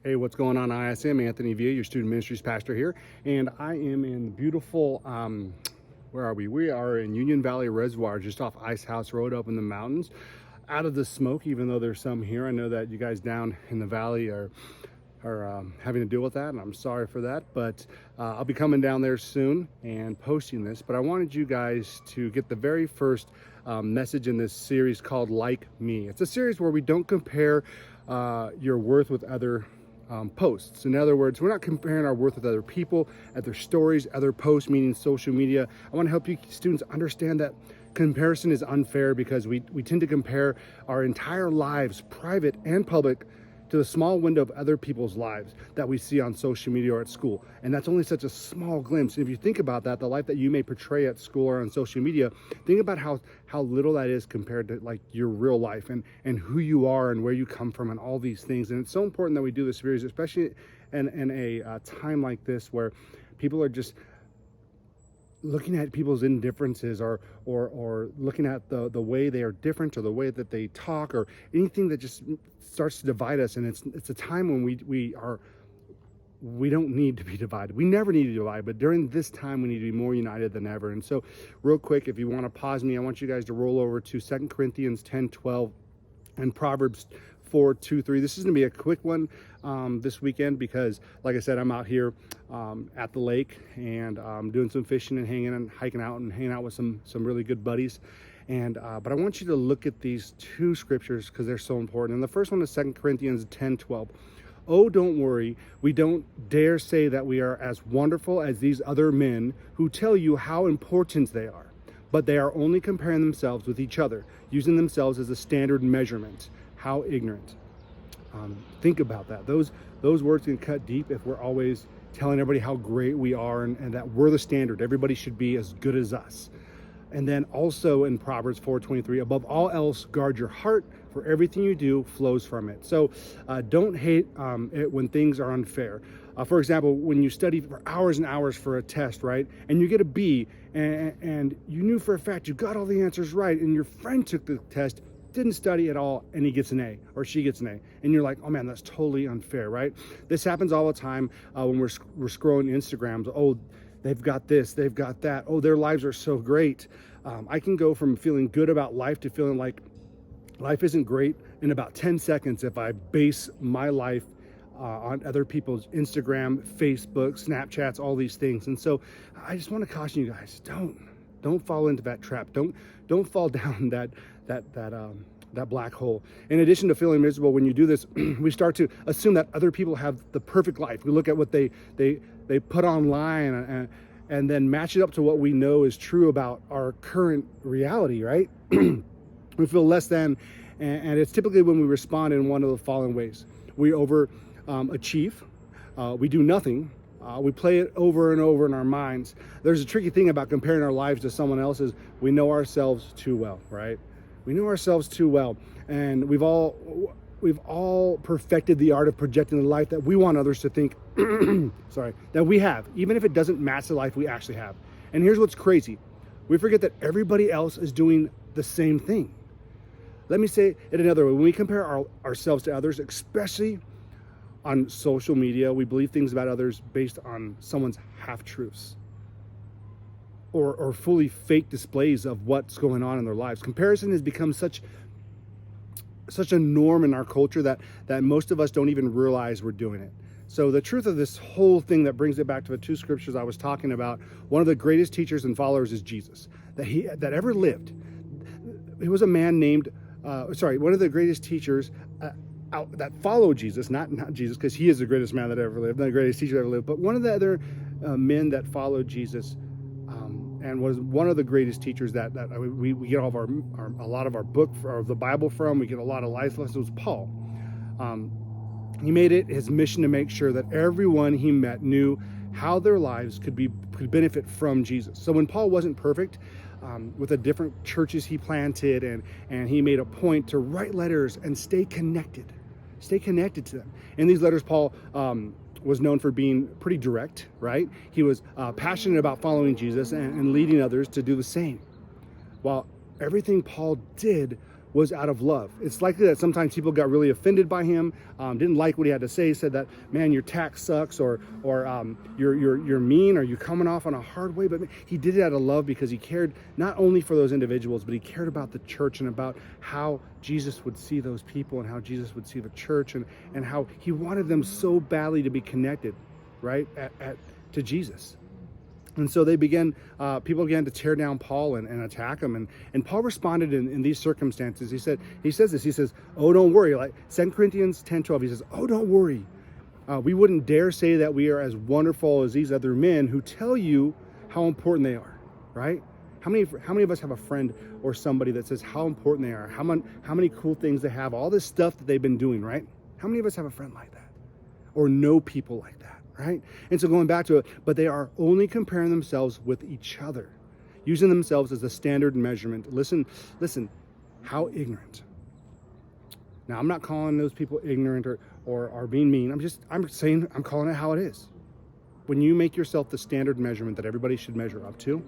Hey, what's going on, ISM? Anthony Villa, your student ministries pastor here, and I am in beautiful, where are we? We are in Union Valley Reservoir, just off Ice House Road up in the mountains. Out of the smoke, even though there's some here. I know that you guys down in the valley are having to deal with that, and I'm sorry for that, but I'll be coming down there soon and posting this. But I wanted you guys to get the very first message in this series called Like Me. It's a series where we don't compare your worth with other posts. In other words, we're not comparing our worth with other people, other stories, other posts, meaning social media. I want to help you students understand that comparison is unfair because we tend to compare our entire lives, private and public, to the small window of other people's lives that we see on social media or at school. And that's only such a small glimpse. And if you think about that, the life that you may portray at school or on social media, think about how little that is compared to like your real life and who you are and where you come from and all these things. And it's so important that we do this series, especially in a time like this where people are just looking at people's indifferences or looking at the way they are different or the way that they talk or anything that just starts to divide us. And it's a time when we don't need to be divided. We never need to divide, but during this time we need to be more united than ever. And so real quick, if you want to pause me, I want you guys to roll over to 2 Corinthians 10:12 and Proverbs 4:2-3. This is going to be a quick one this weekend because, like I said, I'm out here at the lake and doing some fishing and hiking out with some really good buddies. And but I want you to look at these two scriptures because they're so important. And the first one is 2 Corinthians 10:12. Oh, don't worry. We don't dare say that we are as wonderful as these other men who tell you how important they are. But they are only comparing themselves with each other, using themselves as a standard measurement. How ignorant. Think about that. Those words can cut deep if we're always telling everybody how great we are and that we're the standard. Everybody should be as good as us. And then also in Proverbs 4:23, above all else, guard your heart, for everything you do flows from it. So don't hate it when things are unfair. For example, when you study for hours and hours for a test, right, and you get a B, and you knew for a fact you got all the answers right, and your friend took the test, didn't study at all, and he gets an A or she gets an A, and you're like, oh man, that's totally unfair, right? This happens all the time when we're scrolling Instagrams. Oh, they've got this, they've got that. Oh, their lives are so great. I can go from feeling good about life to feeling like life isn't great in about 10 seconds if I base my life on other people's Instagram, Facebook, Snapchats, all these things. And so I just want to caution you guys, don't fall into that trap. Don't fall down that black hole. In addition to feeling miserable when you do this, we start to assume that other people have the perfect life. We look at what they put online and then match it up to what we know is true about our current reality, right? We feel less than, and it's typically when we respond in one of the following ways. We achieve, we do nothing, we play it over and over in our minds. There's a tricky thing about comparing our lives to someone else's. We know ourselves too well, right? We know ourselves too well, and we've all perfected the art of projecting the life that we want others to think that we have, even if it doesn't match the life we actually have. And here's what's crazy. We forget that everybody else is doing the same thing. Let me say it another way. When we compare ourselves to others, especially on social media, we believe things about others based on someone's half-truths or fully fake displays of what's going on in their lives. Comparison has become such a norm in our culture that most of us don't even realize we're doing it. So the truth of this whole thing that brings it back to the two scriptures I was talking about, one of the greatest teachers and followers is Jesus, that ever lived. He was a man named, one of the greatest teachers that followed Jesus, not Jesus, because he is the greatest man that ever lived, not the greatest teacher that ever lived, but one of the other men that followed Jesus and was one of the greatest teachers that we get all of a lot of our book, or the Bible from. We get a lot of life lessons. It was Paul. He made it his mission to make sure that everyone he met knew how their lives could benefit from Jesus. So when Paul wasn't perfect, with the different churches he planted, and he made a point to write letters and stay connected to them. In these letters, Paul was known for being pretty direct, right? He was passionate about following Jesus and leading others to do the same. While everything Paul did was out of love. It's likely that sometimes people got really offended by him, didn't like what he had to say, said that, man, your tax sucks, or you're mean, or you're coming off on a hard way. But he did it out of love because he cared not only for those individuals, but he cared about the church and about how Jesus would see those people and how Jesus would see the church, and how he wanted them so badly to be connected, right, to Jesus. And so people began to tear down Paul and attack him. And Paul responded in these circumstances. He says, oh, don't worry. Like 2 Corinthians 10:12, he says, oh, don't worry. We wouldn't dare say that we are as wonderful as these other men who tell you how important they are, right? How many of us have a friend or somebody that says how important they are, how many cool things they have, all this stuff that they've been doing, right? How many of us have a friend like that or know people like that? Right? And so going back to it, but they are only comparing themselves with each other, using themselves as a standard measurement. Listen, how ignorant. Now, I'm not calling those people ignorant or being mean. I'm saying, I'm calling it how it is. When you make yourself the standard measurement that everybody should measure up to,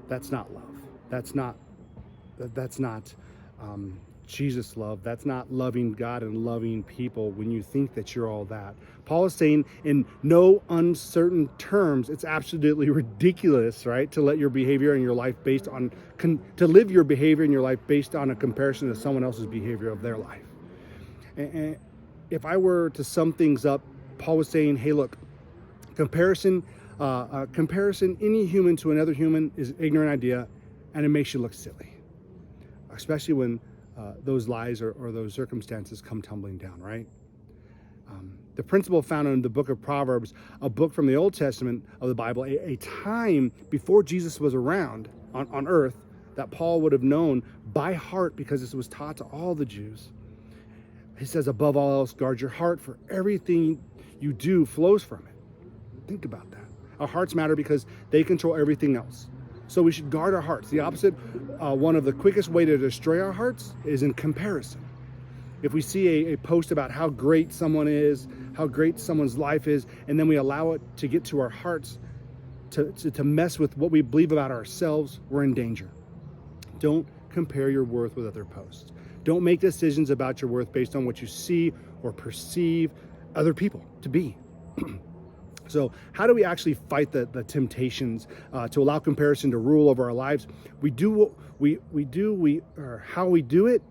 that's not love. That's not Jesus love. That's not loving God and loving people when you think that you're all that. Paul is saying in no uncertain terms, it's absolutely ridiculous, right, to let your behavior and your life to live your behavior in your life based on a comparison to someone else's behavior of their life. And if I were to sum things up, Paul was saying, hey, look, comparison, any human to another human is an ignorant idea, and it makes you look silly, especially when those lies or those circumstances come tumbling down, right? The principle found in the book of Proverbs, a book from the Old Testament of the Bible, a time before Jesus was around on earth that Paul would have known by heart because this was taught to all the Jews. He says, above all else, guard your heart, for everything you do flows from it. Think about that. Our hearts matter because they control everything else. So we should guard our hearts. The opposite, one of the quickest way to destroy our hearts is in comparison. If we see a post about how great someone is, how great someone's life is, and then we allow it to get to our hearts, to mess with what we believe about ourselves, we're in danger. Don't compare your worth with other posts. Don't make decisions about your worth based on what you see or perceive other people to be. So how do we actually fight the temptations to allow comparison to rule over our lives? How we do it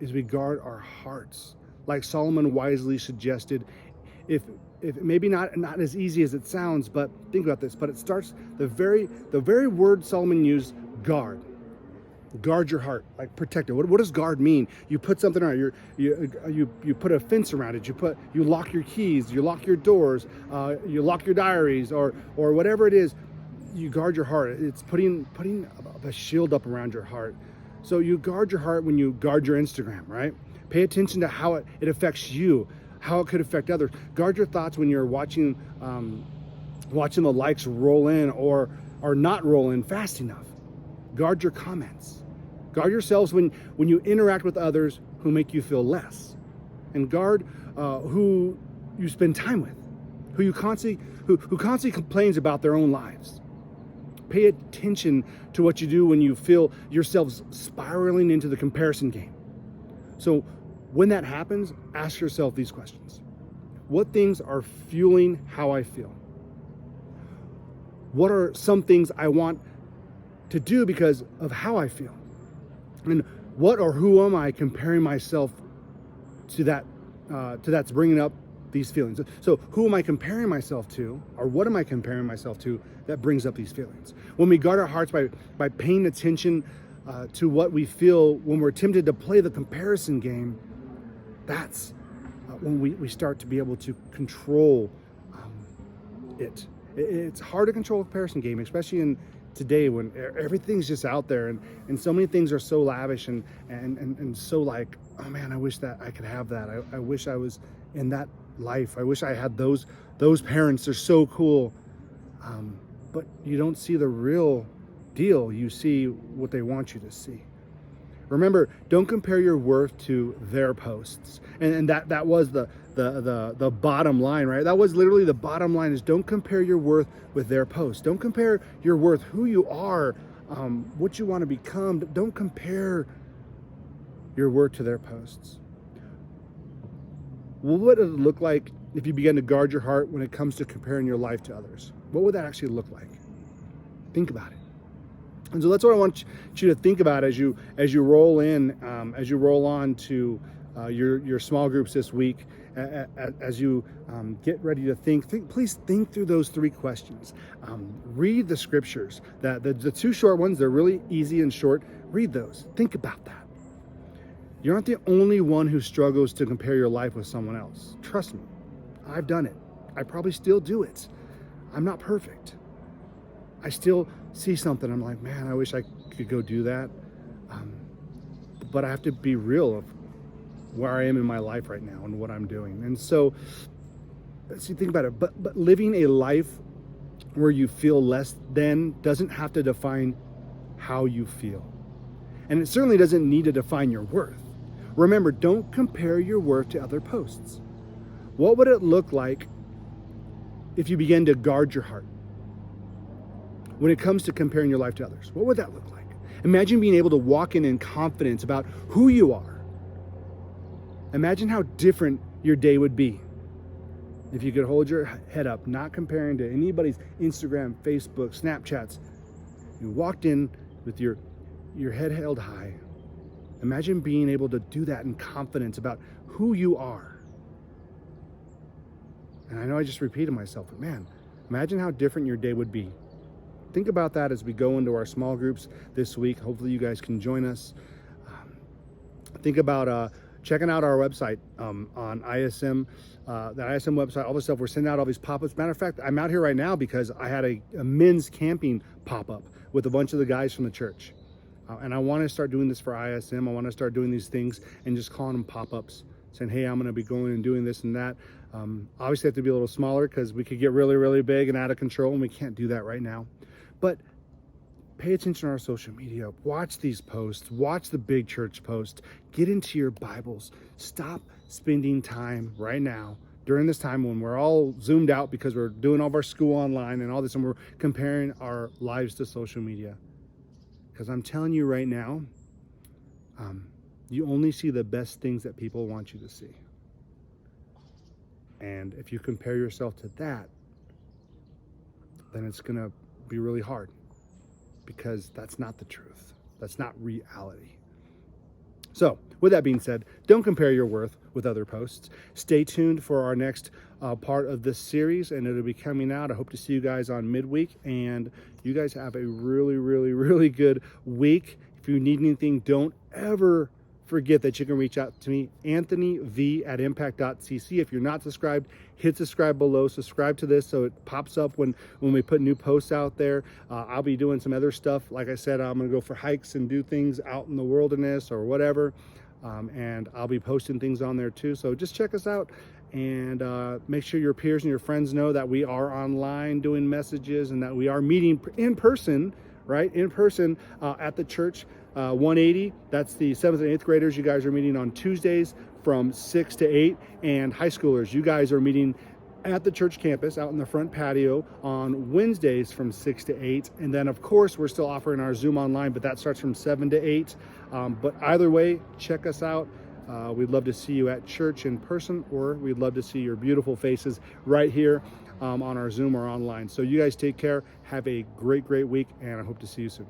is we guard our hearts. Like Solomon wisely suggested, if maybe not as easy as it sounds, but think about this, but it starts, the very word Solomon used, guard. Guard your heart, like protect it. What does guard mean? You put something around it. You put a fence around it. You lock your keys. You lock your doors. You lock your diaries, or whatever it is. You guard your heart. It's putting a shield up around your heart. So you guard your heart when you guard your Instagram, right? Pay attention to how it affects you, how it could affect others. Guard your thoughts when you're watching the likes roll in or not roll in fast enough. Guard your comments. Guard yourselves when you interact with others who make you feel less. And guard who you spend time with, who constantly complains about their own lives. Pay attention to what you do when you feel yourselves spiraling into the comparison game. So when that happens, ask yourself these questions. What things are fueling how I feel? What are some things I want to do because of how I feel? And what or who am I comparing myself to that's bringing up these feelings? So who am I comparing myself to, or what am I comparing myself to that brings up these feelings? When we guard our hearts by paying attention to what we feel when we're tempted to play the comparison game, that's when we start to be able to control it. It's hard to control a comparison game, especially in today when everything's just out there and so many things are so lavish and so like, oh man, I wish that I could have that. I wish I was in that life. I wish I had those parents. They're so cool. But you don't see the real deal. You see what they want you to see. Remember, don't compare your worth to their posts. And that was the bottom line, right? That was literally the bottom line, is don't compare your worth with their posts. Don't compare your worth, who you are, what you want to become. Don't compare your worth to their posts. What would it look like if you began to guard your heart when it comes to comparing your life to others? What would that actually look like? Think about it. And so that's what I want you to think about as you roll on to your small groups this week. As you get ready to think, please think through those 3 questions. Read the scriptures. The 2 short ones, they're really easy and short. Read those. Think about that. You're not the only one who struggles to compare your life with someone else. Trust me, I've done it. I probably still do it. I'm not perfect. I still see something, I'm like, man, I wish I could go do that. But I have to be real of where I am in my life right now and what I'm doing. And so, think about it. But living a life where you feel less than doesn't have to define how you feel. And it certainly doesn't need to define your worth. Remember, don't compare your worth to other posts. What would it look like if you began to guard your heart when it comes to comparing your life to others? What would that look like? Imagine being able to walk in confidence about who you are. Imagine how different your day would be if you could hold your head up, not comparing to anybody's Instagram, Facebook, Snapchats. You walked in with your head held high. Imagine being able to do that in confidence about who you are. And I know I just repeated myself, but man, imagine how different your day would be. Think about that as we go into our small groups this week. Hopefully you guys can join us. Think about checking out our website on ISM, the ISM website, all the stuff. We're sending out all these pop-ups. Matter of fact, I'm out here right now because I had a men's camping pop-up with a bunch of the guys from the church. And I want to start doing this for ISM. I want to start doing these things and just calling them pop-ups, saying, hey, I'm going to be going and doing this and that. Obviously, I have to be a little smaller because we could get really, really big and out of control, and we can't do that right now. But pay attention to our social media. Watch these posts. Watch the big church posts. Get into your Bibles. Stop spending time right now during this time when we're all zoomed out because we're doing all of our school online and all this, and we're comparing our lives to social media. Because I'm telling you right now, you only see the best things that people want you to see. And if you compare yourself to that, then it's going to be really hard because that's not the truth. That's not reality. So with that being said, don't compare your worth with other posts. Stay tuned for our next part of this series, and it'll be coming out. I hope to see you guys on midweek, and you guys have a really, really, really good week. If you need anything, don't ever forget that you can reach out to me, anthonyv@impact.cc. If you're not subscribed, hit subscribe below. Subscribe to this so it pops up when we put new posts out there. I'll be doing some other stuff. Like I said, I'm going to go for hikes and do things out in the wilderness or whatever. And I'll be posting things on there too. So just check us out and make sure your peers and your friends know that we are online doing messages and that we are meeting in person, right? In person at the church. 180, that's the 7th and 8th graders. You guys are meeting on Tuesdays from 6 to 8. And high schoolers, you guys are meeting at the church campus out in the front patio on Wednesdays from 6 to 8. And then, of course, we're still offering our Zoom online, but that starts from 7 to 8. But either way, check us out. We'd love to see you at church in person, or we'd love to see your beautiful faces right here on our Zoom or online. So you guys take care. Have a great, great week, and I hope to see you soon.